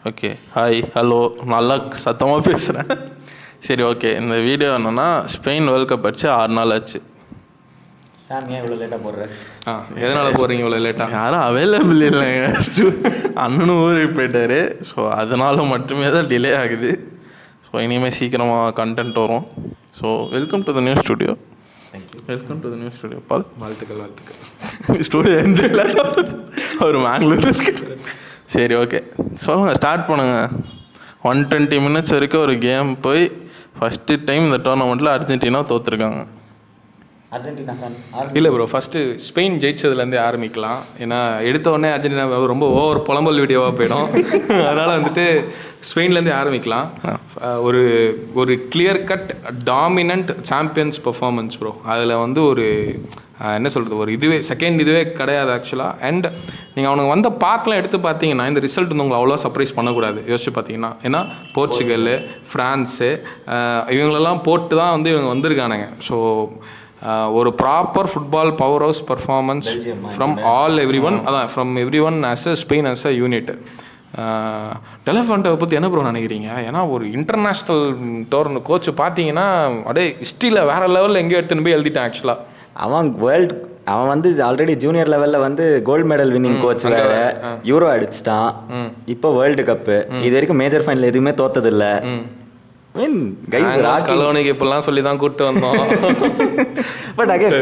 Okay, hi, hello, நல்லா சத்தமாக பேசுகிறேன். சரி, ஓகே. இந்த வீடியோ என்னென்னா, ஸ்பெயின் வேர்ல்ட் கப் அடிச்சு 6 நாள் ஆச்சு. சார் ஏன் இவ்வளோ லேட்டாக போடுறேன்? எதனால் போடுறீங்க இவ்வளோ லேட்டாக? யாரும் அவைலபிள் இல்லைங்க. அண்ணனும் ஊருக்கு போயிட்டாரு. ஸோ அதனால மட்டுமே தான் டிலே ஆகுது. ஸோ இனிமேல் சீக்கிரமாக கண்டென்ட் வரும். So welcome to the new studio. Welcome to the new studio. பால் வாழ்த்துக்கள். ஸ்டுடியோ எந்த அவர் மேங்களூர் இருக்கு. சரி, ஓகே, சொல்லுங்கள், ஸ்டார்ட் பண்ணுங்கள். 120 minutes வரைக்கும் ஒரு கேம் போய் ஃபஸ்ட்டு டைம் இந்த டோர்னமெண்ட்டில் அர்ஜென்டினா தோற்றுருக்காங்க. இல்லை ப்ரோ, ஃபஸ்ட்டு ஸ்பெயின் ஜெயிச்சதுலேருந்தே ஆரம்பிக்கலாம். ஏன்னா எடுத்த உடனே அர்ஜென்டினா ரொம்ப ஓவர் புலம்பல் வீடியோவாக போயிடும். அதனால் வந்துட்டு ஸ்பெயின்லேருந்தே ஆரம்பிக்கலாம். ஒரு ஒரு clear cut dominant champions performance bro. அதில் வந்து ஒரு என்ன சொல்கிறது, ஒரு இதுவே செகண்ட் இதுவே கிடையாது ஆக்சுவலாக. அண்ட் நீங்கள் அவனுக்கு வந்த பார்க்கலாம் எடுத்து பார்த்தீங்கன்னா இந்த ரிசல்ட் வந்து உங்களை அவ்வளோ சர்ப்ரைஸ் பண்ணக்கூடாது யோசிச்சு பார்த்தீங்கன்னா. ஏன்னா போர்ச்சுகல், ஃப்ரான்ஸு இவங்களெல்லாம் போட்டு தான் வந்து இவங்க வந்திருக்கானுங்க. ஸோ ஒரு proper football power house performance from everyone. அதான் from everyone as a Spain as a unit. டெலஃபண்ட்டை பற்றி என்ன ப்ரோ நினைக்கிறீங்க? ஏன்னா ஒரு இன்டர்நேஷ்னல் டோர்னு கோச் பார்த்தீங்கன்னா அப்படியே ஹிஸ்ட்ரியில் வேறு லெவலில் எங்கேயோ எடுத்துன்னு போய் எழுதிட்டான் ஆக்சுவலாக. அவன் வந்து ஆல்ரெடி ஜூனியர் லெவலில் வந்து கோல்டு மெடல் வின்னிங் கோச் வேற, யூரோ அடிச்சிட்டான். இப்போ வேர்ல்டு கப்பு இது வரைக்கும் மேஜர் ஃபைனல் எதுவுமே தோத்ததில்லை. கலோனிக்கு இப்பெல்லாம் சொல்லி தான் கூப்பிட்டு வந்தோம். But again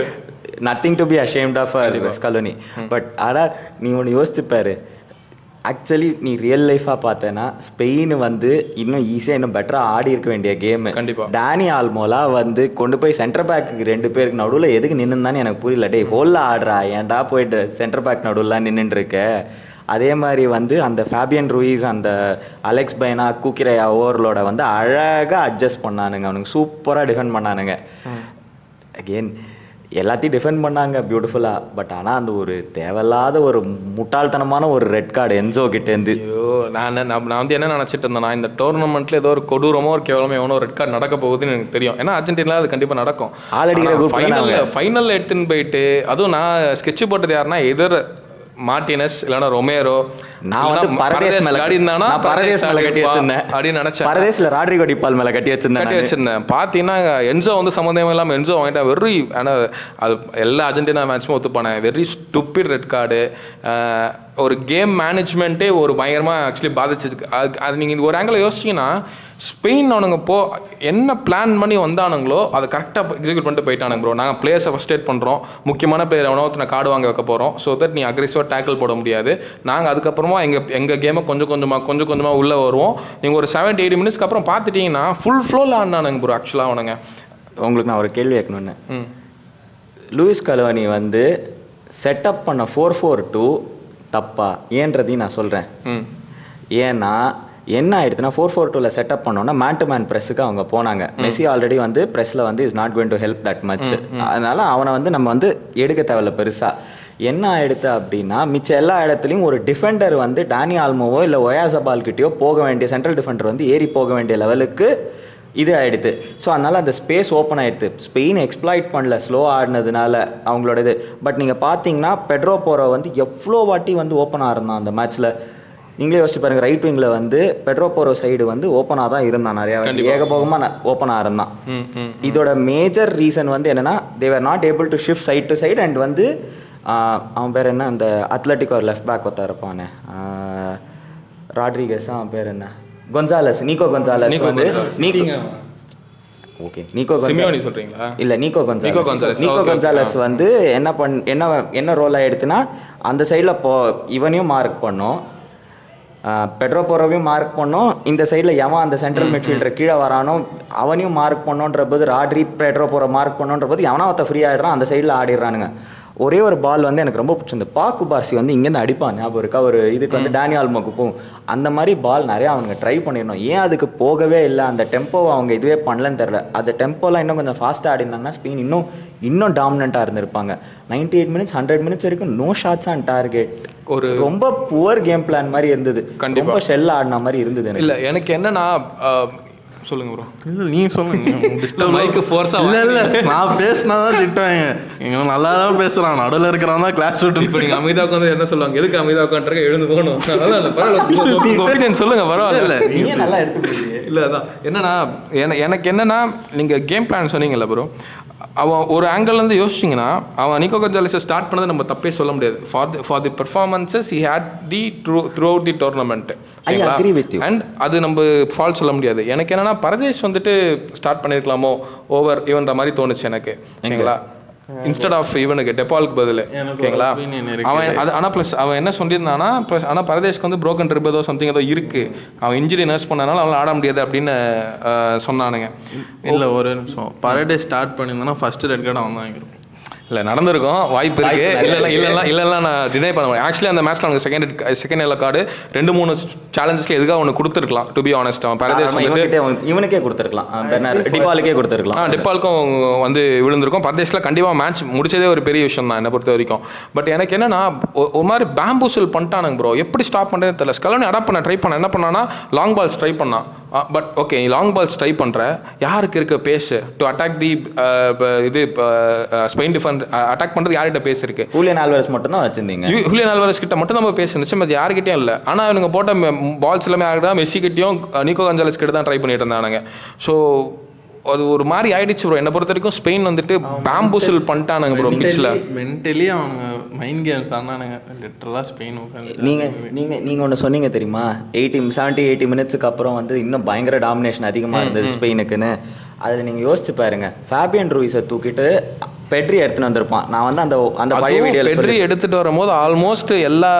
nothing to be ashamed of Scaloni. But ஆனால் நீ ஒன்று யோசிச்சுப்பாரு, ஆக்சுவலி நீ ரியல் லைஃபாக பார்த்தேன்னா ஸ்பெயின் வந்து இன்னும் ஈஸியாக இன்னும் பெட்டராக ஆடி இருக்க வேண்டிய கேமு. கண்டிப்பாக டானி ஆல்மோலா வந்து கொண்டு போய் சென்டர் பேக்கு 2 பேருக்கு நடுவில் எதுக்கு நின்றுந்தான்னு எனக்கு புரியல. டே ஹோலில் ஆடுறா, ஏன்டா போயிட்டு சென்டர் பேக் நடுவில் நின்றுட்டுருக்க. அதே மாதிரி வந்து அந்த ஃபேபியன் ரூயிஸ், அந்த அலெக்ஸ் பைனா, கூக்கிரையா ஓவர்களோட வந்து அழகாக அட்ஜஸ்ட் பண்ணானுங்க. அவனுக்கு சூப்பராக டிஃபெண்ட் பண்ணானுங்க. அகெயின் எல்லாத்தையும் டிஃபெண்ட் பண்ணாங்க பியூட்டிஃபுல்லாக. பட் ஆனால் அந்த ஒரு தேவையில்லாத ஒரு முட்டாள்தனமான ஒரு ரெட் கார்டு என்சோ கிட்டேருந்து. ஐயோ, நான் வந்து என்ன நினச்சிட்டு இருந்தேன்னா, இந்த டோர்னமெண்ட்டில் ஏதோ ஒரு கொடூரமோ ஒரு கேவலமோ எவனோ ரெட் கார்டு நடக்க போகுதுன்னு எனக்கு தெரியும். ஏன்னா அர்ஜென்டினா அது கண்டிப்பாக நடக்கும். ஃபைனலில் எடுத்துன்னு போயிட்டு, அதுவும் நான் ஸ்கெட்ச் போட்டது யாருன்னா எதிர் மார்டினஸ் இல்லைன்னா ரொமேரோ. நான் வந்து பரதேஸ் மேல கட்டி வச்சிருந்தேன். பார்த்தீங்கன்னா என்சோ வந்து சம்மந்தமே இல்லாமல் என்சோ வாங்கிட்டேன். வெரி ஆனால் அது எல்லா அர்ஜென்டினா மேட்சும் ஒத்துப்பானேன். Very stupid red card. ஒரு கேம் மேனேஜ்மெண்ட்டே ஒரு பயங்கரமாக ஆக்சுவலி பாதிச்சிருக்கு. அது நீங்கள் ஒரு ஆங்கிள் யோசிச்சிங்கன்னா, ஸ்பெயின் அவனுங்க என்ன பிளான் பண்ணி வந்தானுங்களோ அதை கரெக்டாக எக்ஸிக்யூட் பண்ணிட்டு போயிட்டானுங்க ப்ரோ. நாங்கள் பிளேயர்ஸை ஃபஸ்ட் எய்ட் பண்ணுறோம், முக்கியமான பிளேயர் எவனோ கார்டு வாங்க வைக்க போகிறோம். ஸோ தட் நீ அக்ரெசிவாக டேக்கிள் போட முடியாது. நாங்கள் அதுக்கப்புறமா எங்கள் கேமை கொஞ்சம் கொஞ்சமாக உள்ளே வருவோம். நீங்கள் ஒரு 70-80 மினிட்ஸ்க்கு அப்புறம் பார்த்துட்டிங்கன்னா ஃபுல் ஃப்ளோவில் ஆடினானுங்க ப்ரோ. ஆக்சுவலாக அவனுங்க உங்களுக்கு நான் ஒரு கேள்வி கேட்கணுன்னு, லூயிஸ் கலோனி வந்து செட்டப் பண்ண 4-4-2 தப்பா ஏன்றதையும் நான் சொல்கிறேன். ஏன்னா என்ன ஆயிடுதுன்னா 4-4-2ல செட்டப் பண்ணோன்னா மேன் டு மேன் ப்ரெஸ்ஸுக்கு அவங்க போனாங்க. மெஸ்ஸி ஆல்ரெடி வந்து ப்ரெஸ்ஸில் வந்து is not going to help that much. அதனால் அவனை வந்து நம்ம வந்து எடுக்க தேவையில்ல பெருசாக. என்ன ஆயிடுது அப்படின்னா மிச்ச எல்லா இடத்துலையும் ஒரு டிஃபெண்டர் வந்து டானி ஆல்மோவோ இல்லை ஒயாசபால்கிட்டயோ போக வேண்டிய சென்ட்ரல் டிஃபெண்டர் வந்து ஏறி போக வேண்டிய லெவலுக்கு இது ஆகிடுது. ஸோ அதனால் அந்த ஸ்பேஸ் ஓப்பன் ஆகிடுது. ஸ்பெயின் எக்ஸ்ப்ளாய்ட் பண்ணல ஸ்லோ ஆடினதுனால அவங்களோட இது. பட் நீங்கள் பார்த்தீங்கன்னா பெட்ரோ போரோ வந்து எவ்வளோ வாட்டி வந்து ஓப்பனாக இருந்தான் அந்த மேட்ச்சில். நீங்களே யோசிச்சு பாருங்கள், ரைட் விங்கில் வந்து பெட்ரோ போரோ சைடு வந்து ஓப்பனாக தான் இருந்தான். நிறையா ஏகபோகமாக ஓப்பனாக இருந்தான். இதோட மேஜர் ரீசன் வந்து என்னென்னா, they are not able to shift side to side. And வந்து அவன் பேர் என்ன, அந்த அத்லட்டிக் ஒரு லெஃப்ட் பேக் ஒருத்தர் இருப்பானே, ராட்ரிகஸ், அவன் பேர் என்ன, கொன்சாலஸ், நீக்கோ கொன்சாலஸ் வந்து ஓகே நீக்கோ சொல்றீங்களா? இல்லை, நீக்கோ கொன்சாலஸ் வந்து என்ன ரோலாக எடுத்துன்னா அந்த சைடில் இவனையும் மார்க் பண்ணோம், பெட்ரோ போரோவையும் மார்க் பண்ணோம். இந்த சைடில் எவன் அந்த சென்ட்ரல் மிட்ஃபீல்டர் கீழே வரானோ அவனையும் மார்க் பண்ணோன்ற போது, ராட்ரி பெட்ரோ போரோ மார்க் பண்ணோன்ற போது எவனா ஒருத்த ஃப்ரீ ஆகிடுறான், அந்த சைடில் ஆடிடுறானுங்க. ஒரே ஒரு பால் வந்து எனக்கு ரொம்ப பிடிச்சிருந்து, பாக்கு பார்சி வந்து இங்கேருந்து அடிப்பான் ஞாபகம் இருக்கா, ஒரு இதுக்கு வந்து டானி ஆல்மோக்கு போகும். அந்த மாதிரி பால் நிறையா அவனுங்க ட்ரை பண்ணிடணும். ஏன் அதுக்கு போகவே இல்லை, அந்த டெம்போவை அவங்க இதுவே பண்ணலன்னு தெரில. அந்த டெம்போலாம் இன்னும் கொஞ்சம் ஃபாஸ்ட்டாக ஆடிருந்தாங்கன்னா ஸ்பெயின் இன்னும் டாமினண்ட்டாக இருந்திருப்பாங்க. 98 மினிட்ஸ் 100 மினிட்ஸ் வரைக்கும் நோ ஷாட்ஸ் ஆன் டார்கெட். ஒரு ரொம்ப புவர் கேம் பிளான் மாதிரி இருந்தது. ரொம்ப ஷெல் ஆடின மாதிரி இருந்தது. இல்லை எனக்கு என்னன்னா, சொல்லுங்க ப்ரோ. இல்லை நீங்கள் சொல்லுங்க. மைக்கு ஃபோர்ஸா இல்லை நான் பேசினா தான் திட்டுவாங்க. இவன் நல்லா தான் பேசுகிறான், நடுவில் இருக்கிறவன் தான் கிளாஸ் விட்டு. இப்போ நீங்கள் அமைதியாக உட்காந்து என்ன சொல்லுவாங்க, எதுக்கு அமைதியாக உட்காந்துருக்க, எழுந்து போகணும். அதான் பரவாயில்ல, ஒப்பீனியன் சொல்லுங்க, பரவாயில்ல. நல்லா எடுத்து இல்லை அதான் என்னன்னா, எனக்கு என்னன்னா, நீங்கள் கேம் பிளான் சொன்னீங்கல்ல ப்ரோ, அவன் ஒரு ஆங்கிள்லேருந்து யோசிச்சிங்கன்னா அவன் நிக்கோ கொன்சாலஸை ஸ்டார்ட் பண்ணது நம்ம தப்பே சொல்ல முடியாது. For the performances he had the throughout the tournament. And அது நம்ம ஃபால்ட் சொல்ல முடியாது. எனக்கு என்னன்னா பரதேஷ் வந்துட்டு ஸ்டார்ட் பண்ணியிருக்கலாமோ ஓவர் இவன்ற மாதிரி தோணுச்சு எனக்கு. ஓகேங்களா, இன்ஸ்டெட் ஆஃப் இவனுக்கு டெபாலுக்கு பதில். ஓகேங்களா, அவன் அது ஆனால் ப்ளஸ் அவன் என்ன சொல்லியிருந்தானா, ப்ளஸ் ஆனால் பரதேஷ்க்கு வந்து ப்ரோக்கன் ட்ரிப் ஏதோ சம்திங் ஏதோ இருக்குது, அவன் இன்ஜுரி நர்ஸ் பண்ணனால அவனால் ஆட முடியாது அப்படின்னு சொன்னானுங்க. இல்லை ஒரு நிமிஷம், பரடேஷ் ஸ்டார்ட் பண்ணியிருந்தானா ஃபஸ்ட்டு ரெட் கார்டு அவன் தான் வாங்கியிருப்பான். இல்லை நடந்திருக்கும், வாய்ப்பு இருக்குது. இல்லைன்னா நான் டினை பண்ண முடியும். ஆக்சுவலி அந்த மேட்ச்சில் அவனுக்கு செகண்ட் எல்லோ கார்டு 2-3 சேலஞ்சஸில் எதுக்காக அவனுக்கு கொடுத்துருக்கலாம். டு பி ஆனஸ்ட், அவன் பரதேஷ் இவனுக்கே கொடுத்துருக்கலாம், டிபாலுக்கே கொடுத்துருக்கலாம். டிபாலுக்கும் வந்து விழுந்திருக்கும். பரதேஷில் கண்டிப்பாக மேட்ச் முடிச்சதே ஒரு பெரிய விஷயம் தான் என்னை பொறுத்த வரைக்கும். பட் எனக்கு என்னன்னா ஒரு மாதிரி பேம்பூசல் பண்ணிட்டானுங்க ப்ரோ. எப்படி ஸ்டாப் பண்ணுறதுன்னு தெரியல. ஸ்கலோனி அடாப்ட் பண்ண ட்ரை பண்ண என்ன பண்ணானா, லாங் பால்ஸ் ட்ரை பண்ணான். பட் ஓகே, நீ லாங் பால்ஸ் ட்ரை பண்ணுற, யாருக்கு இருக்க பேஸ் டு அட்டாக் தி இது ஸ்பெயின் டிஃபென்ஸ் அட்டாக் பண்ணுறது யார்கிட்ட பேஸ் இருக்கு? ஹூலியன் ஆல்வாரஸ் மட்டும் தான் வச்சிருந்தீங்க. ஹூலியன் ஆல்வாரஸ் கிட்ட மட்டும் நம்ம பேஸ் இருந்துச்சு, அது யாருக்கிட்டையும் இல்லை. ஆனால் இவங்க போட்ட பால்ஸ் எல்லாமே யாருக்கிட்ட, மெஸ்ஸி கிட்டையும் நிக்கோ கொன்சாலஸ் கிட்ட தான் ட்ரை பண்ணிட்டு இருந்தானுங்க. ஸோ அது ஒரு மாதிரி ஆயிடுச்சு ப்ரோ. என்னை பொறுத்த வரைக்கும் ஸ்பெயின் வந்துட்டு பேம்பூசல் பண்ணிட்டானுங்க ப்ரோ. பிச்சில் மென்டலி அவங்க மைண்ட் கேம்ஸ் ஆனானுங்க லிட்டரலாக ஸ்பெயின் உட்காந்து. நீங்கள் ஒன்று சொன்னீங்க தெரியுமா, 70-80 மினிட்ஸுக்கு அப்புறம் வந்து இன்னும் பயங்கர டாமினேஷன் அதிகமாக இருந்தது ஸ்பெயினுக்குன்னு. அதில் நீங்கள் யோசிச்சு பாருங்க, ஃபேபியன் ரூயிஸை தூக்கிட்டு பெட்ரி எடுத்துன்னு வந்திருப்பான். நான் வந்து அந்த பழைய வீடியோவில் பெட்ரி எடுத்துகிட்டு வரும்போது ஆல்மோஸ்ட் எல்லா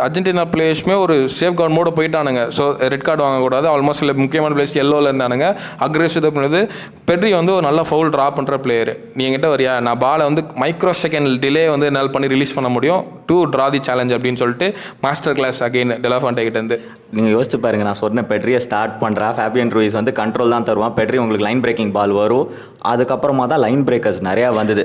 அர்ஜென்டினா பிளேயர்ஸுமே ஒரு சேஃப் கார்டு மோட போயிட்டானுங்க. ஸோ ரெட் கார்டு வாங்கக்கூடாது. ஆல்மோஸ்ட் இல்லை முக்கியமான பிளேஸ் எல்லோவில் இருந்தானுங்க. அக்ரெசிவ் பண்ணுறது. பெட்ரி வந்து ஒரு நல்ல ஃபவுல் ட்ரா பண்ணுற பிளேயர். நீ என்கிட்ட வரியா, நான் பாலை வந்து மைக்ரோ செகண்ட் டிலே வந்து என்னால் பண்ணி ரிலீஸ் பண்ண முடியும், டு ட்ரா தி சேலஞ்ச் அப்படின்னு சொல்லிட்டு மாஸ்டர் கிளாஸ் அகெயின் டெலாஃபான்டே கிட்டேருந்து. நீங்கள் யோசிச்சு பாருங்க, நான் சொன்ன பெட்ரியை ஸ்டார்ட் பண்ணுறா, ஃபேபியன் ரூயிஸ் வந்து கண்ட்ரோல் தான் தருவான். பெட்ரி உங்களுக்கு லைன் பிரேக்கிங் பால் வரும். அதுக்கப்புறமா தான் லைன் பிரேக்கர்ஸ் நிறையா வந்தது.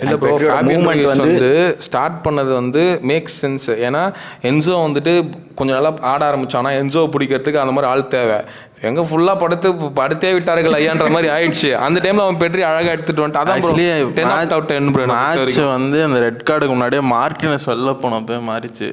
வந்து ஸ்டார்ட் பண்ணது வந்து மேக் சென்ஸ். ஏன்னா என்சோ வந்துட்டு கொஞ்சம் நல்லா ஆட ஆரம்பிச்சானா, என்சோ பிடிக்கிறதுக்கு அந்த மாதிரி ஆள் தேவை. எங்க ஃபுல்லா படுத்தே விட்டார்கள் ஐயான்ற மாதிரி ஆயிடுச்சு. அந்த டைம்ல அவன் பெட்ரி அழகா எடுத்துட்டு வந்துட்டு அதான் மேட்ச் வந்து அந்த ரெட் கார்டுக்கு முன்னாடியே மார்டினஸ் வெளில போனப்போ மாறிச்சு.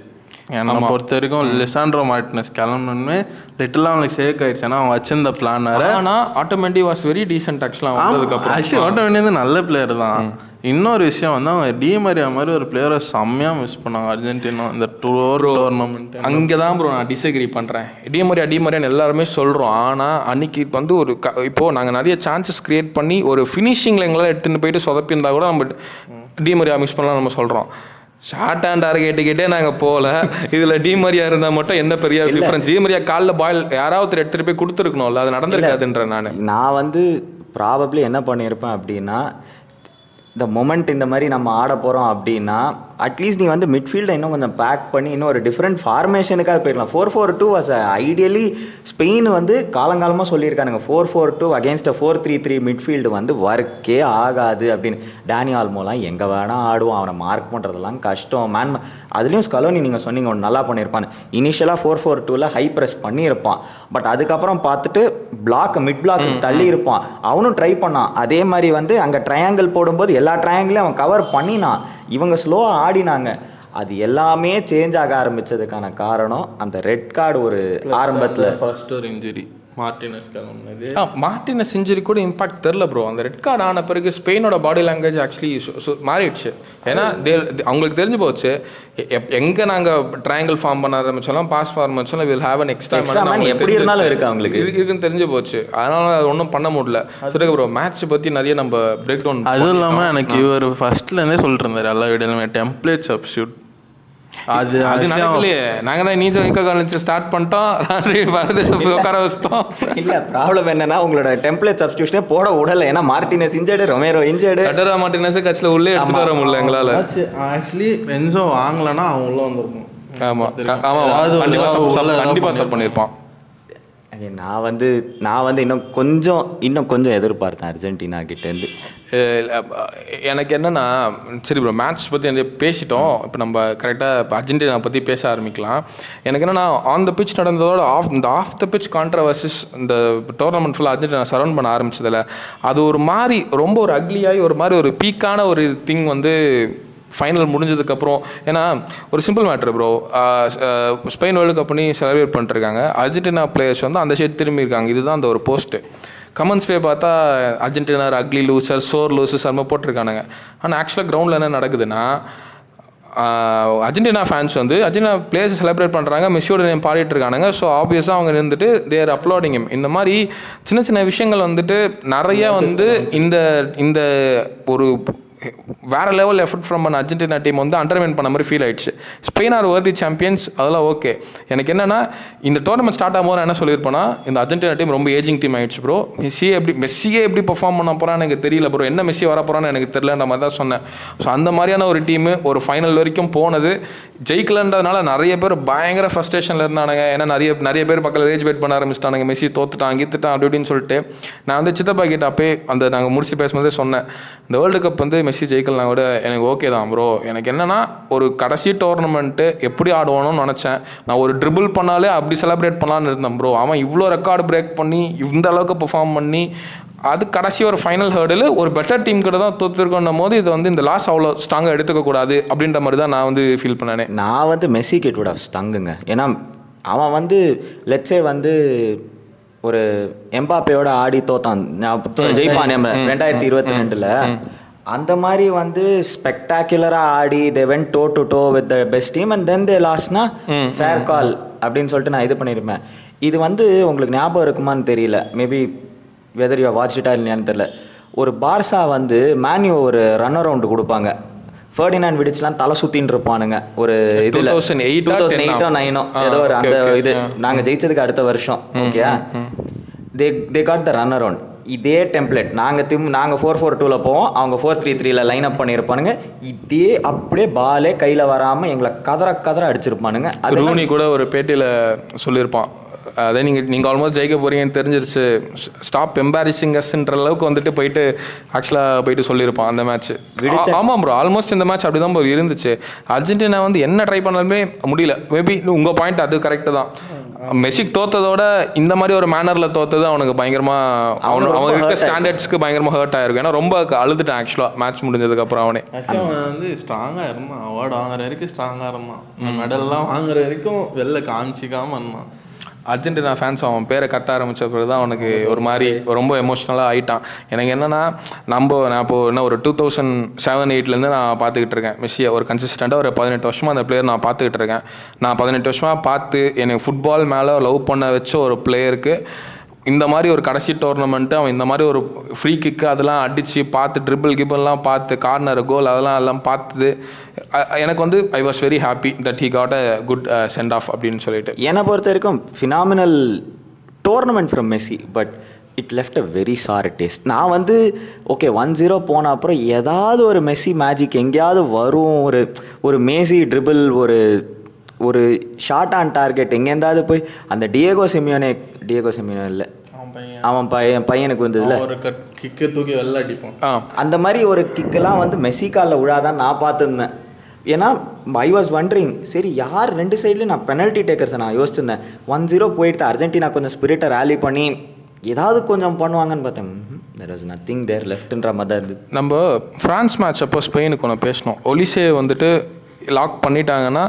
என்னை பொறுத்த வரைக்கும் லிசாண்ட்ரோ மார்டினஸ் கிளம்பணுமே லிட்டிலாக அவனுக்கு ஷேக் ஆயிடுச்சு. ஏன்னா அவன் வச்சிருந்த பிளான் வேற. ஆனால் ஆட்டோமெண்டி வாஸ் வெரி டீசென்ட். ஆக்சுவலி ஆட்டோமெண்டி வந்து நல்ல பிளேயர் தான். இன்னொரு விஷயம் வந்து அவங்க டி மரியா மாதிரி ஒரு பிளேயரை செம்மையாக மிஸ் பண்ணாங்க அர்ஜென்டினா இந்த டோர்னமெண்ட். அங்கே தான் ப்ரோ நான் டிஸ்அக்ரி பண்ணுறேன். டி மரியான்னு எல்லாருமே சொல்கிறோம். ஆனால் அன்னைக்கு வந்து ஒரு இப்போது நாங்கள் நிறைய சான்சஸ் க்ரியேட் பண்ணி ஒரு ஃபினிஷிங்கில் எங்களால் எடுத்துகிட்டு போயிட்டு சொதப்பியிருந்தா கூட நம்ம டி மரியா மிஸ் பண்ணலாம் நம்ம சொல்கிறோம். ஷார்ட் ஹேண்ட் டார்கெட்டுக்கிட்டே நாங்கள் போகல. இதில் டி மரியா இருந்தால் மட்டும் என்ன பெரிய டிஃப்ரென்ஸ்? டி மரியா காலில் பால் யாராவது எடுத்துகிட்டு போய் கொடுத்துருக்கணும்ல, அது நடந்திருக்காதுன்ற. நான் வந்து ப்ராபப்ளி என்ன பண்ணியிருப்பேன் அப்படின்னா, இந்த மொமெண்ட் இந்த மாதிரி நம்ம ஆட போகிறோம் அப்படின்னா அட்லீஸ்ட் நீ வந்து மிட்ஃபீல்டை இன்னும் கொஞ்சம் பேக் பண்ணி இன்னும் ஒரு டிஃப்ரெண்ட் ஃபார்மேஷனுக்காக போயிடலாம். 4-4-2 வாஸ் ஐடியலி ஸ்பெயின் வந்து காலங்காலமாக சொல்லியிருக்கானுங்க 4-4-2 அகேன்ஸ்ட் 4-3-3 மிட்ஃபீல்டு வந்து ஒர்க்கே ஆகாது அப்படின்னு. டேனி ஆல்மோலாம் எங்கே வேணால் ஆடுவோம், அவனை மார்க் பண்ணுறதுலாம் கஷ்டம் மேன். அதுலேயும் ஸ்கலோனி நீங்கள் சொன்னீங்க ஒன்று நல்லா பண்ணியிருப்பான். இனிஷியலாக 4-4-2ல ஹை ப்ரெஸ் பண்ணியிருப்பான். பட் அதுக்கப்புறம் பார்த்துட்டு மிட் பிளாக் தள்ளி இருப்பான். அவனும் ட்ரை பண்ணான். அதே மாதிரி வந்து அங்கே ட்ரையாங்கிள் போடும்போது எல்லா ட்ரையாங்கிளையும் அவன் கவர் பண்ணினான். இவங்க ஸ்லோவாக ஆடினாங்க. அது எல்லாமே சேஞ்ச் ஆக ஆரம்பித்ததுக்கான காரணம் அந்த ரெட் கார்டு. ஒரு ஆரம்பத்தில் ஃபர்ஸ்ட் ஒரு இன்ஜுரி மார்டினஸ் இன்ஜுரி கூட இம்பாக்ட் தெரில ப்ரோ. அந்த ரெட் கார்டு ஆன பிறகு ஸ்பெயினோட பாடி லாங்குவேஜ் ஆக்சுவலி மாறிடுச்சு. ஏன்னா அவங்களுக்கு தெரிஞ்சு போச்சு, எங்கே நாங்கள் ட்ரையாங்கிள் ஃபார்ம் பண்ண ஆரம்பிச்சாலும் பாஸ் ஃபார்ம் வச்சாலும் வில் ஹேவ் அன் எக்ஸ்ட்ரா எப்படி இருந்தாலும் இருக்கு அவங்களுக்கு இருக்குன்னு தெரிஞ்சு போச்சு. அதனால அது ஒன்றும் பண்ண முடியல. சரி ப்ரோ, மேட்ச் பற்றி நிறைய நம்ம பிரேக் டவுன். அதுவும் இல்லாமல் எனக்கு இவர் ஃபர்ஸ்ட்லேருந்தே சொல்லிட்டு இருந்தார் எல்லா வீடியோலுமே டெம்ப்ளேட் சப்ஸ்டியூட். அது நடக்கலையே. நாங்கள் தான் நீச்சல் காலேஜ் ஸ்டார்ட் பண்ணிட்டோம், உட்கார வச்சிட்டோம். இல்லை ப்ராப்ளம் என்னன்னா உங்களோட டெம்ப்ளேட் சப்ஸ்டியூஷனே போட விடலை. ஏன்னா மார்டினஸ் இன்ஜர்டு, ரொமேரோ இன்ஜர்டு. அடரா மார்டினஸ் கட்சியில் உள்ளே எடுத்துட்டு வர முடியல எங்களால். ஆக்சுவலி என்சோ வாங்கலைன்னா அவன் உள்ள வந்திருக்கும். ஆமாம் ஆமாம், கண்டிப்பாக சப் பண்ணியிருப்பான். நான் வந்து இன்னும் கொஞ்சம் எதிர்பார்த்தேன் அர்ஜென்டினா கிட்டேருந்து. எனக்கு என்னென்னா, சரி ப்ரோ மேட்ச் பற்றி பேசிட்டோம், இப்போ நம்ம கரெக்டாக இப்போ அர்ஜென்டினா பற்றி பேச ஆரம்பிக்கலாம். எனக்கு என்னென்னா, ஆன் த பிச் நடந்ததோட ஆஃப் த பிச் கான்ட்ரவர்சிஸ் இந்த டோர்னமெண்ட் ஃபுல்லாக அர்ஜென்டினா சரௌண்ட் பண்ண ஆரம்பிச்சதில்ல, அது ஒரு மாதிரி ரொம்ப ஒரு அக்லியாகி ஒரு மாதிரி ஒரு பீக்கான ஒரு திங் வந்து ஃபைனல் முடிஞ்சதுக்கப்புறம். ஏன்னா ஒரு simple matter bro, Spain world cup பண்ணி செலிப்ரேட் பண்ணிட்டுருக்காங்க, அர்ஜென்டினா பிளேயர்ஸ் வந்து அந்த சைடு திரும்பியிருக்காங்க. இதுதான் அந்த ஒரு போஸ்ட்டு. கமெண்ட்ஸ் போய் பார்த்தா அர்ஜென்டினா அக்லி லூசர், சோர் லூசர்ஸ் அந்த போட்டிருக்கானுங்க. ஆனால் ஆக்சுவலாக கிரவுண்டில் என்ன நடக்குதுன்னா, அர்ஜென்டினா ஃபேன்ஸ் வந்து அர்ஜென்டினா பிளேயர்ஸ் செலிப்ரேட் பண்ணுறாங்க, மெஸ்ஸியோட நேம் பாடிட்டு இருக்கானுங்க. ஸோ ஆப்வியஸாக அவங்க இருந்துட்டு தேர் அப்லோடிங் ஹிம். இந்த மாதிரி சின்ன சின்ன விஷயங்கள் வந்துட்டு நிறையா வந்து இந்த ஒரு வேறு level effort from an Argentina team வந்து அண்டர்மைன் பண்ண மாதிரி ஃபீல் ஆயிடுச்சு. ஸ்பெயின் ஆர் வர்தி சாம்பியன்ஸ், அதெல்லாம் ஓகே. எனக்கு என்னென்னா, இந்த டோர்னமெண்ட் ஸ்டார்ட் ஆகும்போது நான் என்ன சொல்லியிருப்பேன்னா, இந்த அர்ஜென்டினா டீம் ரொம்ப ஏஜிங் டீம் ஆயிடுச்சு ப்ரோ, மெஸ்ஸியே எப்படி பெர்ஃபார்ம் பண்ண போகிறான்னு எனக்கு தெரியல ப்ரோ, என்ன மெஸ்ஸி வர போகிறான்னு எனக்கு தெரியலன்ற மாதிரி தான் சொன்னேன். ஸோ அந்த மாதிரியான ஒரு டீமு ஒரு ஃபைனல் வரைக்கும் போனது, ஜெயிக்கலன்றதுனால நிறைய பேர் பயங்கர ஃப்ரஸ்ட்ரேஷனில் இருந்தானுங்க. ஏன்னா நிறைய பேர் பக்கத்தில் ரேஜ் வெயிட் பண்ண ஆரம்பிச்சிட்டானுங்க, மெஸ்ஸி தோத்துட்டான் கீத்துட்டான் அப்படி இப்படின்னு சொல்லிட்டு. நான் வந்து சித்தப்பா கிட்ட அப்பே அந்த நாங்கள் முடிச்சு பேசும்போதே சொன்னேன், இந்த வேர்ல்டு கப் வந்து மெஸ்ஸி ஜெயிக்கலாம் கூட எனக்கு ஓகே தான் ப்ரோ. எனக்கு என்னென்னா, ஒரு கடைசி டோர்னமெண்ட்டு எப்படி ஆடுவானோன்னு நினச்சேன். நான் ஒரு ட்ரிபிள் பண்ணாலே அப்படி செலிப்ரேட் பண்ணலான்னு இருந்தேன் ப்ரோ. அவன் இவ்வளோ ரெக்கார்டு பிரேக் பண்ணி இந்த அளவுக்கு பெர்ஃபார்ம் பண்ணி அது கடைசி ஒரு ஃபைனல் ஹேர்டில் ஒரு பெட்டர் டீம் கிட்ட தான் தோற்றுருக்கோன்னும் போது இது வந்து இந்த லாஸ் அவ்வளோ ஸ்ட்ராங்காக எடுத்துக்கக்கூடாது அப்படின்ற மாதிரி தான் நான் வந்து ஃபீல் பண்ணேன். நான் வந்து மெஸ்ஸி கிட் விட ஸ்ட்ராங்குங்க. ஏன்னா அவன் வந்து லெட்ஸே வந்து ஒரு எம்பாப்பேயோட ஆடி தோத்தான், ஜெயிப்பான் 2022. அந்த மாதிரி வந்து ஸ்பெக்டாக்குலராக ஆடி they went toe to toe with the best team and then they லாஸ்ட்னா ஃபேர் கால் அப்படின்னு சொல்லிட்டு நான் இது பண்ணியிருப்பேன். இது வந்து உங்களுக்கு ஞாபகம் இருக்குமான்னு தெரியல, மேபி வெதர் யூ வாட்ச் இட்டா இல்லையான்னு தெரியல. ஒரு பார்சா வந்து மேன்யூ ஒரு ரன் அரவுண்டு கொடுப்பாங்க, ஃபெர்டினாண்ட் விடிச்லாம் தலை சுற்றின்னு இருப்பானுங்க ஒரு இதில் 2008 9 ஏதோ ஒரு அந்த இது நாங்கள் ஜெயிச்சதுக்கு அடுத்த வருஷம். Okay, they got the run around. இதே டெம்ப்ளேட் நாங்கள் 4-4-2 போவோம், அவங்க 4-3-3 லைன் அப் பண்ணியிருப்பானுங்க. இதே அப்படியே பாலே கையில் வராமல் எங்களை கதற அடிச்சிருப்பானுங்க. ரூனி கூட ஒரு பேட்டியில் சொல்லியிருப்பான், அதே நீங்கள் ஆல்மோஸ்ட் ஜெயிக்க போகிறீங்கன்னு தெரிஞ்சிருச்சு, ஸ்டாப் எம்பாரிசிங்கஸ்ன்ற அளவுக்கு வந்துட்டு போயிட்டு ஆக்சுவலாக போயிட்டு சொல்லியிருப்பான் அந்த மேட்ச். ஆமாம் ப்ரோ, ஆல்மோஸ்ட் இந்த மேட்ச் அப்படி தான் ப்ரோ இருந்துச்சு. அர்ஜென்டினா வந்து என்ன ட்ரை பண்ணாலுமே முடியல. மேபி உங்கள் பாயிண்ட் அது கரெக்டு தான். மெஸ்ஸிக்கு தோத்ததோட இந்த மாதிரி ஒரு மேனரில் தோத்தது அவனுக்கு பயங்கரமாக அவனுக்கு ஸ்டாண்டர்ட்ஸ்க்கு பயங்கரமாக ஹர்ட் ஆயிருக்கும். ஏன்னா ரொம்ப அழுதுட்டான் ஆக்சுவலாக மேட்ச் முடிஞ்சதுக்கப்புறம். அவன் வந்து ஸ்ட்ராங்காக இருந்தான், அவார்டு வாங்குற வரைக்கும் ஸ்ட்ராங்காக இருந்தான், மெடல்லாம் வாங்குற வரைக்கும் வெளில காமிச்சிக்காமல் இருந்தான். அர்ஜென்டினா ஃபேன்ஸ் அவன் பேரை கத்த ஆரம்பித்த பிறகு தான் அவனுக்கு ஒரு மாதிரி ரொம்ப எமோஷ்னலாக ஆகிட்டான். எனக்கு என்னென்னா, நான் இப்போது என்ன ஒரு 2007-8 நான் பார்த்துக்கிட்டு இருக்கேன் மெஸ்ஸியை ஒரு கன்சிஸ்டண்ட்டாக ஒரு 18 வருஷமாக அந்த பிளேயர் நான் பார்த்துக்கிட்டு இருக்கேன். நான் 18 வருஷமாக பார்த்து எனக்கு ஃபுட்பால் மேலே லவ் பண்ண வச்ச ஒரு பிளேயருக்கு இந்த மாதிரி ஒரு கடைசி டோர்னமெண்ட்டு அவன் இந்த மாதிரி ஒரு ஃப்ரீ கிக்கு அதெல்லாம் அடித்து பார்த்து கிபிள்லாம் பார்த்து கார்னர் கோல் அதெல்லாம் பார்த்துது எனக்கு வந்து I was very happy that he got a good send off அப்படின்னு சொல்லிட்டு. என்னை பொறுத்த வரைக்கும் phenomenal tournament from Messi, but it left a very sour taste. நான் வந்து ஓகே 1-0 போன அப்புறம் ஏதாவது ஒரு மெஸ்ஸி மேஜிக் எங்கேயாவது வரும், ஒரு மேசி ட்ரிபிள், ஒரு ஷார்ட் ஆன் டார்கெட் எங்கேருந்தாவது போய் அந்த டியேகோ சிமியோனே இல்லை அவன் பையனுக்கு வந்ததுல ஒரு கிக்கு தூக்கி வெளில அடிப்பான், அந்த மாதிரி ஒரு கிக்கெல்லாம் வந்து மெஸ்ஸி காலில் விழாதான் நான் பார்த்துருந்தேன். ஏன்னா ஐ வாஸ் வண்டரிங், சரி யார் 2 சைட்லேயும் நான் பெனல்ட்டி டேக்கர்ஸை நான் யோசிச்சிருந்தேன். 1-0 போயிட்டு அர்ஜென்டினா கொஞ்சம் ஸ்பிரிட்டை ரேலி பண்ணி ஏதாவது கொஞ்சம் பண்ணுவாங்கன்னு பார்த்தேன். தெர் வாஸ் நத்திங் தேர் லெஃப்ட்ன்ற மாதிரி தான் இருந்தது. நம்ம ஃப்ரான்ஸ் மேட்ச் அப்போ ஸ்பெயினுக்கு ஒன்று பேசணும். ஒலிசே வந்துட்டு லாக் பண்ணிட்டாங்கன்னா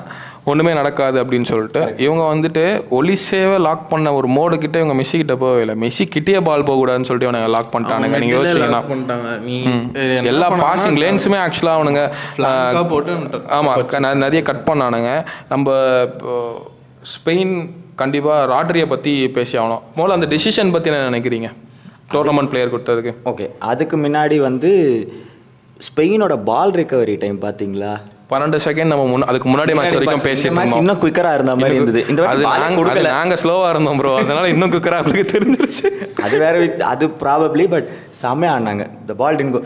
ஒன்றுமே நடக்காது அப்படின்னு சொல்லிட்டு இவங்க வந்துட்டு ஒலிசேவை லாக் பண்ண ஒரு மோடு கிட்ட இவங்க மெஸ்ஸி கிட்ட போகவே இல்லை. மெஸ்ஸி கிட்டே பால் போகக்கூடாதுன்னு சொல்லிட்டு அவனுங்க லாக் பண்ணிட்டானுங்க. நீங்கள் யோசிச்சீங்கன்னா எல்லா பாசிங் லேன்ஸுமே ஆக்சுவலாக அவனுங்க ஆமாம் நிறைய கட் பண்ணானுங்க. நம்ம ஸ்பெயின் கண்டிப்பாக ராட்ரியை பற்றி பேசி ஆகணும். முதல்ல அந்த டெசிஷன் பற்றி என்ன நினைக்கிறீங்க டோர்னமெண்ட் பிளேயர் கொடுத்ததுக்கு? ஓகே, அதுக்கு முன்னாடி வந்து ஸ்பெயினோட பால் ரிகவரி டைம் பார்த்தீங்களா? 12 செகண்ட் நம்ம அதுக்கு முன்னாடி மேட்ச் வரைக்கும் பேசிட்டு இருந்தோம். இன்னும் குயிக்கரா இருந்த மாதிரி இருந்தது. அது நாங்க ஸ்லோவா இருந்தோம் ப்ரோ, அதனால இன்னும் குயிக்கரா அவங்களுக்கு தெரிஞ்சிருச்சு. அது வேற, அது ப்ராபப்ளி, பட் செம்மையா ஆனாங்க. த பால் டின் கோ.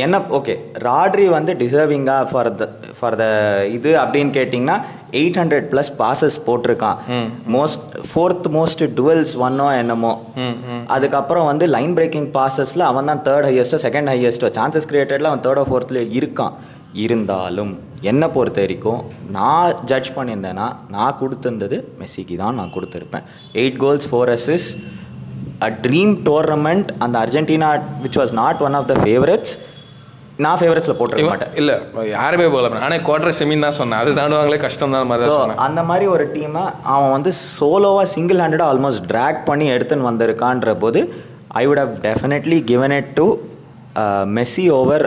என்ன ஓகே ராட்ரி வந்து டிசர்விங்காக ஃபார் த இது அப்படின்னு கேட்டிங்கன்னா 800+ பாசஸ் போட்டிருக்கான். ஃபோர்த் மோஸ்ட் டுவெல்ஸ் ஒன்னோ என்னமோ. அதுக்கப்புறம் வந்து லைன் பிரேக்கிங் பாசஸில் அவன் தான் 3rd ஹையஸ்ட்டோ 2nd ஹையஸ்ட்டோ, சான்சஸ் கிரியேட்டடில் அவன் 3rd or 4th இருக்கான். இருந்தாலும் என்னை பொறுத்த வரைக்கும் நான் ஜட்ஜ் பண்ணியிருந்தேன்னா நான் கொடுத்துருந்தது மெஸ்ஸிக்கு தான் நான் கொடுத்துருப்பேன். 8 goals 4 assists, a dream tournament. அந்த Argentina which was not one of the favorites, நான் ஃபேவரட்ஸில் போட்டிருக்க மாட்டேன். இல்லை யாருமே போகல, நானே குவார்டர் செமின்னு தான் சொன்னேன். அது தாண்டுவாங்களே கஷ்டம் தான் மாதிரி தான். அந்த மாதிரி ஒரு டீமை அவன் வந்து சோலோவாக சிங்கிள் ஹேண்டடாக ஆல்மோஸ்ட் ட்ராக் பண்ணி எடுத்துன்னு வந்திருக்கான்ற போது I would have definitely given it to Messi over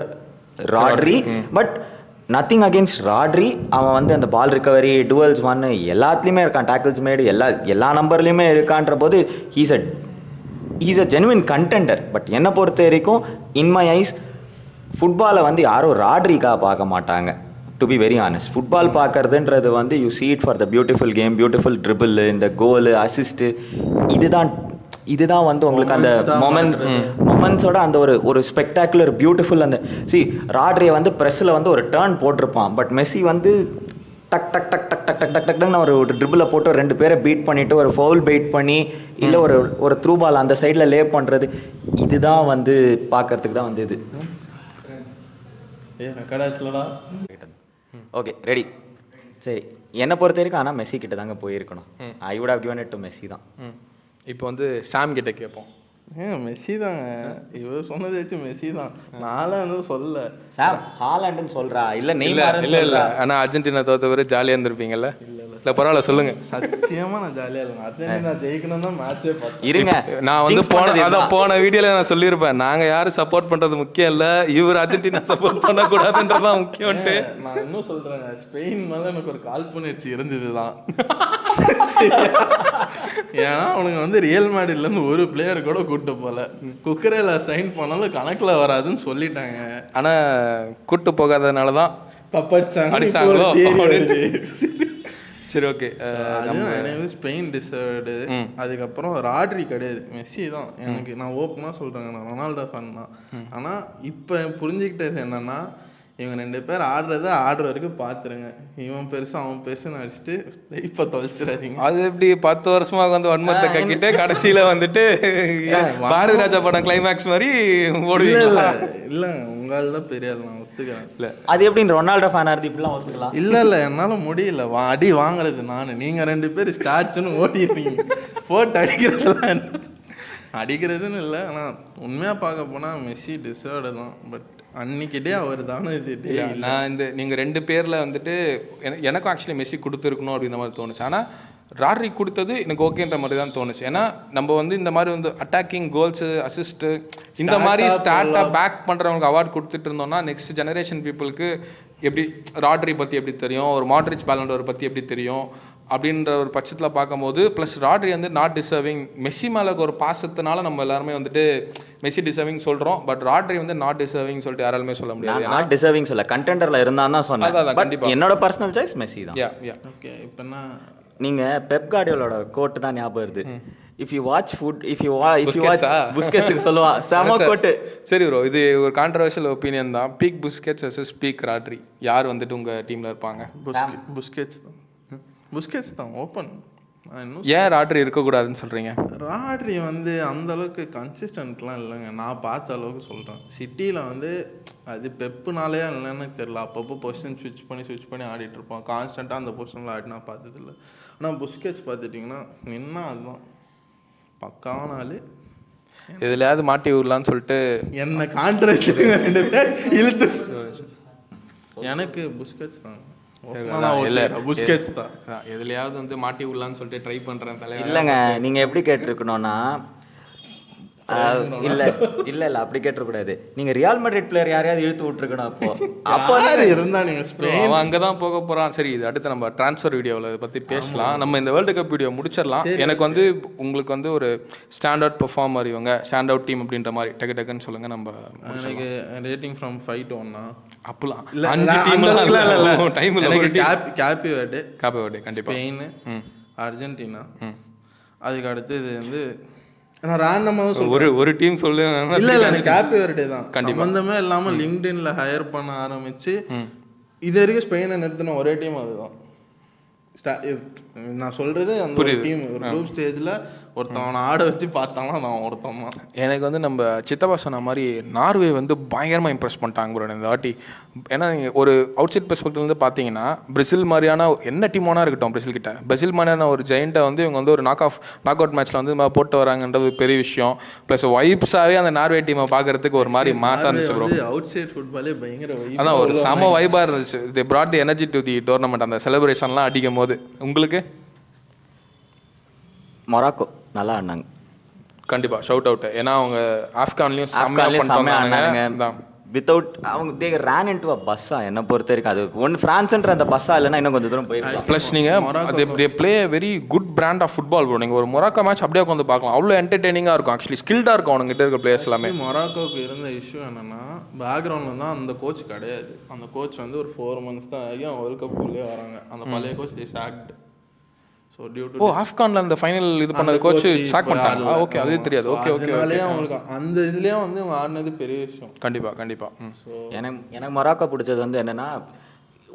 Rodri. But nothing against Rodri. அவன் வந்து அந்த பால் ரிகவரி, டுவெல்ஸ் ஒன் எல்லாத்துலேயுமே இருக்கான், டேக்கிள்ஸ் மேடு எல்லா நம்பர்லேயுமே இருக்கான்ற போது he's a genuine contender. But என்னை பொறுத்த வரைக்கும் இன் மை ஐஸ் ஃபுட்பாலை வந்து யாரும் ராட்ரிக்காக பார்க்க மாட்டாங்க. To be very honest, football பார்க்கறதுன்றது வந்து you see it for the beautiful game, beautiful dribble, இந்த கோலு, அசிஸ்ட்டு, இதுதான் வந்து உங்களுக்கு அந்த மொமெண்ட்ஸோட அந்த ஒரு ஸ்பெக்டாகுலர் பியூட்டிஃபுல். அந்த ராட்ரியை வந்து ப்ரெஸ்ஸில் வந்து ஒரு டர்ன் போட்டிருப்பான். பட் மெஸ்ஸி வந்து டக் டக் டக் டக் டக் டக் டக் டக்னு ஒரு ட்ரிபிளை போட்டு 2 பேரை பீட் பண்ணிவிட்டு ஒரு ஃபவுல் பெயிட் பண்ணி இல்லை ஒரு த்ரூ பால் அந்த சைடில் லே பண்ணுறது, இதுதான் வந்து பார்க்கறதுக்கு தான் வந்து இது. Okay ready. சரி, என்னை பொறுத்த வரைக்கும் ஆனால் மெஸ்ஸி கிட்ட தாங்க போயிருக்கணும். I would have given it to Messi தான். இப்போ வந்து சாம் கிட்ட கேட்போம். மெஸ்ஸி தாங்க, இவர் சொன்னதை வச்சு மெஸ்ஸி தான். நானும் சொல்ல சாம் ஹாலண்டுன்னு சொல்கிறா இல்லை நெய்மார் இல்லை. ஆனால் அர்ஜென்டினா தோத்தவரை ஜாலியாக இருந்திருப்பீங்கல்ல? இல்லை பரவாயில்ல சொல்லுங்க. சத்தியமா நான் ஜாலியாக இல்லை. அர்ஜென்டினா ஜெயிக்கணும் தான் மேட்சே பார்த்து இருங்க. நான் வந்து போன வீடியோவில் நான் சொல்லியிருப்பேன், நாங்கள் யாரும் சப்போர்ட் பண்ணுறது முக்கியம் இல்லை, இவர் அர்ஜென்டினா சப்போர்ட் பண்ணக்கூடாதுன்றதான் முக்கியம்ட்டு. நான் இன்னும் சொல்கிறேன், ஸ்பெயின் மேலே எனக்கு ஒரு காழ்ப்புணர்ச்சி இருந்தது தான். ஏன்னா அவனுங்க வந்து ரியல் மேட்ரிட்லேருந்து ஒரு பிளேயர் கூட கூப்பிட்டு போகல. குக்கரேல சைன் பண்ணாலும் கணக்கில் வராதுன்னு சொல்லிட்டாங்க. ஆனால் கூட்டு போகாததுனால தான் அடிச்சாங்களோ. சரி ஓகே, ஸ்பெயின் டிசர்வ்டு. அதுக்கப்புறம் ராட்ரி கிடையாது, மெஸ்ஸி தான். எனக்கு நான் ஓப்பனாக சொல்கிறேங்க, நான் ரொனால்டோ ஃபேன் தான். ஆனால் இப்போ புரிஞ்சுக்கிட்டது என்னென்னா, இவங்க 2 பேர் ஆடுறத ஆடுற வரைக்கும் பார்த்துருங்க. இவன் பெருசு அவன் பெருசுன்னு அடிச்சுட்டு இப்போ தொலைச்சிடாதீங்க. அது எப்படி 10 வருஷமாக வந்து வன்மத்தை கக்கிட்டு கடைசியில் வந்துட்டு பாரதி ராஜா படம் கிளைமேக்ஸ் மாதிரி ஓடுவீங்க? இல்லை உங்களால் தான் பெரிய நான் ஒத்துக்கிறேன். இல்லை அது எப்படி ரொனால்டோ ஃபேனாக இருந்து இப்படிலாம் ஒத்துக்கலாம்? இல்லை என்னால் முடியல. அடி வாங்குறது நான், நீங்கள் 2 பேர் ஸ்டாச்சுன்னு ஓடிடுறீங்க. போட்டு அடிக்கிறதுலாம் அடிக்கிறதுன்னு இல்லை. ஆனால் உண்மையாக பார்க்க போனால் மெஸ்ஸி டிசர்வ்டு தான். பட் அன்னைக்கிட்டே அவர் தானே இது. நான் நீங்கள் 2 பேரில் வந்துட்டு எனக்கும் ஆக்சுவலி மெஸ்ஸி கொடுத்துருக்கணும் அப்படின்ற மாதிரி தோணுச்சு. ஆனால் ராட்ரி கொடுத்தது எனக்கு ஓகேன்ற மாதிரி தான் தோணுச்சு. ஏன்னா நம்ம வந்து இந்த மாதிரி வந்து அட்டாக்கிங், கோல்ஸு, அசிஸ்ட்டு, இந்த மாதிரி ஸ்டார்ட்டாக பேக் பண்ணுறவங்களுக்கு அவார்ட் கொடுத்துட்டு இருந்தோம்னா நெக்ஸ்ட் ஜெனரேஷன் பீப்புளுக்கு எப்படி ராட்ரி பற்றி எப்படி தெரியும், ஒரு மாட்ரிச் பேலண்டோர் பற்றி எப்படி தெரியும் அப்படின்ற ஒரு பட்சத்தில் பார்க்கும்போது, ப்ளஸ் ராட்ரி வந்து நாட் டிசர்விங். மெஸ்ஸி மேலே ஒரு பாசத்தினால நம்ம எல்லாருமே வந்துட்டு மெஸ்ஸி டிசர்விங் சொல்கிறோம். பட் ராட்ரி வந்து நாட் டிசர்விங் சொல்லிட்டு யாராலுமே சொல்ல முடியாது. நாட் டிசர்விங் சொல்ல, கண்டெண்டரில் இருந்தான்னு தான் சொன்னேன். கண்டிப்பாக என்னோட பர்சனல் சாய்ஸ் மெஸ்ஸி தான். ஓகே, இப்போ நீங்கள் பெப் கார்டியோலோட கோட்டு தான் ஞாபகம் வருது. இஃப் யூ வாட்ச் புஸ்கெட்ஸ் சொல்லுவான் செம கோட்டு. சரி ப்ரோ, இது ஒரு கான்ட்ரவர்ஷியல் ஒப்பீனியன் தான். Peak Busquets versus peak Rodri, யார் வந்துட்டு உங்கள் டீமில் இருப்பாங்க? புஸ்கெட்ஸ் தான் ஓப்பன். ஏன் ராட்ரி இருக்கக்கூடாதுன்னு சொல்கிறீங்க? ராட்ரி வந்து அந்த அளவுக்கு கன்சிஸ்டன்ட்லாம் இல்லைங்க, நான் பார்த்த அளவுக்கு சொல்கிறேன். சிட்டியில் வந்து அது பெப்புனாலே இல்லைன்னு தெரில, அப்பப்போ பொசிஷன் ஸ்விட்ச் பண்ணி ஆடிட்டு இருப்பான். கான்ஸ்டண்ட்டாக அந்த பொசிஷனில் ஆடினா பார்த்ததில்ல. ஆனால் புஸ்கெட்ஸ் பார்த்துட்டிங்கன்னா நின்னா அதுதான் பக்காவான ஆள். எதுலையாவது மாட்டி விடலான்னு சொல்லிட்டு என்ன கான்ட்ரவர்சி 2 பேர் இழுத்து. எனக்கு புஸ்கெட்ஸ் தான். எதுலையாவது வந்து மாட்டி விடலான்னு சொல்லிட்டு ட்ரை பண்ணுறேன் தலைவர். இல்லைங்க, நீங்கள் எப்படி கேட்டிருக்கணும்னா, இல்லை அப்படி கேட்டக்கூடாது. நீங்கள் ரியால் மேட்ரிட் பிளேயர் யாரையாவது இழுத்து விட்டுருக்கணும். அப்போ இருந்தா நீங்கள் அவன் அங்கே தான் போக போகிறான். சரி, இது அடுத்து நம்ம ட்ரான்ஸ்ஃபர் வீடியோவில் இதை பற்றி பேசலாம். நம்ம இந்த வேர்ல்டு கப் வீடியோ முடிச்சிடலாம். எனக்கு வந்து உங்களுக்கு வந்து ஒரு ஸ்டாண்ட் அவுட் பெர்ஃபார்மர், இவங்க ஸ்டாண்ட் அவுட் டீம் அப்படின்ற மாதிரி டக்குன்னு சொல்லுங்கள். நம்ம எனக்கு ரேட்டிங் ஃப்ரம் 5 to 1 அப்பலாம் 5 டீம்லாம் டைம் இல்லை. கேப்பி வேர்டு கண்டிப்பாக ஸ்பெயின், அர்ஜென்டினா, அதுக்கு அடுத்து இது வந்து நான் ரேண்டமாக சொல்கிறேன். ஒரு டீம் சொல்லு. இல்லை எனக்கு ஹாப்பி வெர்டே தான். சம்பந்தமே இல்லாமல் லிங்க்டின்ல ஹையர் பண்ண ஆரம்பிச்சு இது வரைக்கும் ஸ்பெயினை நிறுத்தின ஒரே டீம் அதுதான். நான் சொல்றது அந்த ஒரு டீம் ஒரு குரூப் ஸ்டேஜ்ல ஒருத்தவனை ஆட வச்சு பார்த்தாலும் நான் ஒருத்தன் தான். எனக்கு வந்து நம்ம சித்தப்பா சொன்ன மாதிரி நார்வே வந்து பயங்கரமாக இம்ப்ரெஸ் பண்ணிட்டாங்க ப்ரோ இந்த வாட்டி. ஏன்னா நீங்கள் ஒரு அவுட் சைட் பெர்ஸ்பெக்டிவ்லேருந்து பார்த்தீங்கன்னா பிரேசில் மாதிரியான என்ன டீமோனா இருக்கட்டும், பிரேசில் மாதிரியான ஒரு ஜெயிண்ட்டை வந்து இவங்க வந்து ஒரு நாக் அவுட் மேட்ச்சில் வந்து போட்டு வராங்கன்றது பெரிய விஷயம். ப்ளஸ் வைப்ஸாகவே அந்த நார்வே டீமை பார்க்கறதுக்கு ஒரு மாதிரி மாசாக இருந்துச்சு ப்ரோ. அவுட் சைட் ஃபுட்பாலே பயங்கர அதான் ஒரு செம வைபாக இருந்துச்சு. They brought the energy to the tournament. அந்த செலிப்ரேஷன்லாம் அடிக்கும் போது உங்களுக்கு மொராக்கோ நல்லா ஆடினாங்க கண்டிப்பாக ஷவுட் அவுட். ஏன்னா அவங்க ஆப்கான்லேயும் செம்மையாக ஆடினாங்க. வித்தவுட் அவங்க தே ரேன் இன்டு அ பஸ்ஸா என்னை பொறுத்த வரைக்கும். அது ஒன்று ஃப்ரான்ஸ்ன்ற அந்த பஸ்ஸா இல்லைன்னா இன்னும் கொஞ்சம் தூரம் போயிருக்கலாம். ப்ளஸ் நீங்கள் they play very good brand of football bro. நீங்கள் ஒரு மொராக்கோ மேட்ச் அப்படியே உட்காந்து பார்க்கலாம். அவ்வளோ என்டர்டெய்னிங்காக இருக்கும். ஆக்சுவலி ஸ்கில்டாக இருக்கும் அவங்ககிட்ட இருக்க பிளேயர்ஸ் எல்லாமே. மொராக்கோவுக்கு இருந்த இஷ்யூ என்னன்னா பேக்ரவுண்டில் தான் அந்த கோச் கிடையாது. அந்த கோச் வந்து ஒரு 4 months தான் ஆகி அவங்க வேர்ல்ட் கப் உள்ளே வராங்க. அந்த பழைய coach they sacked. So due to ஆப்கான்ல அந்த ஃபைனல் இது பண்ணது கோச் சாக் பண்ணிட்டாங்க. ஓகே அது தெரியாது. ஓகே அவங்களுக்கு அந்த இதுலேயே வந்து அவங்க ஆடினது பெரிய விஷயம். கண்டிப்பாக. ஸோ எனக்கு மொராக்கோ பிடிச்சது வந்து என்னென்னா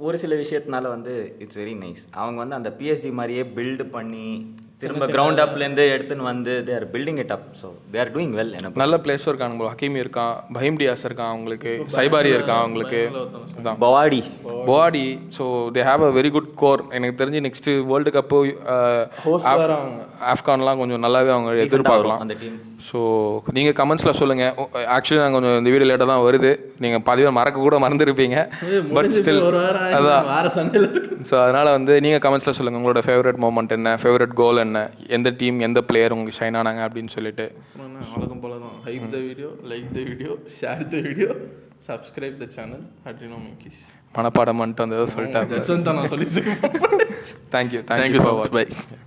ஒரு சில விஷயத்தினால வந்து இட்ஸ் வெரி நைஸ். அவங்க வந்து அந்த பிஎஸ்ஜி மாதிரியே பில்டு பண்ணி திரும்ப கிரவுண்ட் அப்லேருந்து எடுத்துன்னு வந்து they are building it up. So they are doing well. எனக்கு நல்ல பிளேஸும் இருக்காங்க ப்ரோ. ஹக்கீமி இருக்கான், பஹீம் டியாஸ் இருக்கான், அவங்களுக்கு சைபாரி இருக்கான், அவங்களுக்கு போவாடி. So they have a very good core. எனக்கு தெரிஞ்சு நெக்ஸ்ட் வேர்ல்டு கப்பு ஆப்கான்லாம் கொஞ்சம் நல்லாவே அவங்க எதிர்பார்க்கலாம் அந்த டீம். ஸோ நீங்கள் கமெண்ட்ஸில் சொல்லுங்கள். ஆக்சுவலி நாங்கள் கொஞ்சம் இந்த வீடியோ லேட்டாக தான் வருது. நீங்கள் பதிவை மறந்துருப்பீங்க. பட் ஸ்டில் அதான். ஸோ அதனால் வந்து நீங்கள் கமெண்ட்ஸில் சொல்லுங்கள் உங்களோட ஃபேவரட் மூமெண்ட் என்ன, ஃபேவரட் கோல் என்ன, எந்த டீம் எந்த பிளேயர் உங்களுக்கு ஷைன் ஆனாங்க அப்படின்னு சொல்லிட்டு. வழக்கம் போல தான் hype the video, like the video, share the video, subscribe the channel. அட்ரினோமிக்கிஸ் மனப்பாடம் பண்ணிட்டு வந்ததை சொல்லிட்டேன். நான் சொல்லி தேங்க்யூ ஃபார் வாட்சிங்.